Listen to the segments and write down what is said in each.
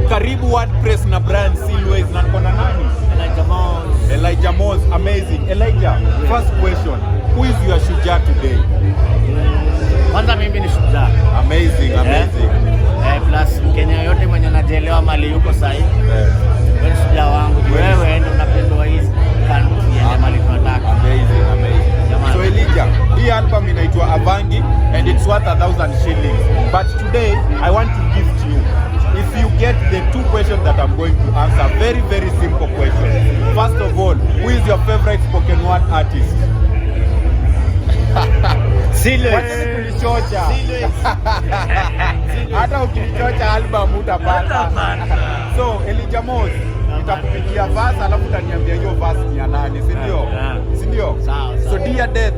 Karibu WordPress na Brian Silways na kona nani? Elijah Moz, amazing. Elijah, first question, who is your shujaa today? Kwanza mimi ni shujaa. Amazing. Plus Kenya yote mwenye anajielewa mali yuko sahihi. Wewe shujaa wangu. Wewe ndio unapendwa hizi country ya mali tunataka. Amazing. So Elijah, hii album inaitwa Avangi and it's worth 1,000 shillings. But today I want to gift you. If you get the 2 questions that I'm going to answer, very, very simple questions. First of all, who is your favorite spoken word artist? Silways. Hata ukinichocha album utapata. So Elijah Moz, nitakupigia verse alafu utaniambia hiyo verse ni ya nani, si ndio? Si ndio? So dear death,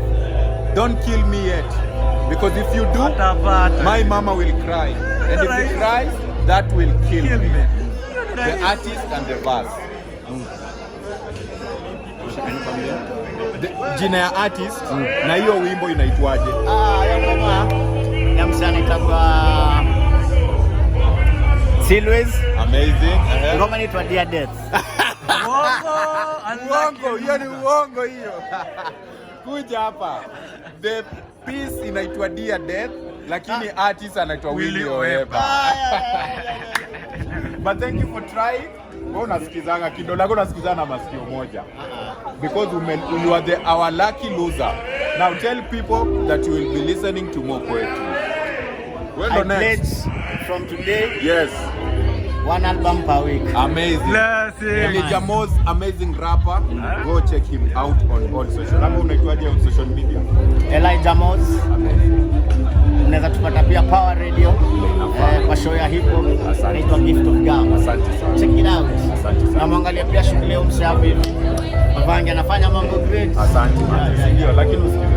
don't kill me yet, because if you do, my mama will cry, and if she cries, that will kill me. The artist and the verse. Jina ya artist na hiyo wimbo inaitwaje? Ya ngoma ya msanii kwa Silways. Amazing. Ngoma inaitwa Dear Death. Uongo, hiyo ni uongo hiyo. Kuja hapa. The piece inaitwa Dear Death, lakini artist anaitwa Willy Oeba. But thank you for trying. Wewe unasikizanga kidogo, lako unasikizana na masikio moja. Because you are our lucky loser. Now tell people that you will be listening to more poetry. Well, I pledge from today. Yes. 1 album per week. Amazing. Elijah Moz, amazing rapper. Go check him out on all social. Kama unaitwaje on social media? Elijah Moz. Unaweza tupata pia Power Radio kwa show ya hip hop inaitwa Gift of God. Asante sana. Check it out. Asante sana. Na mwangalia pia shughuli leo mshauri. Avangi anafanya mambo great. Asante. Ndio, lakini usikize.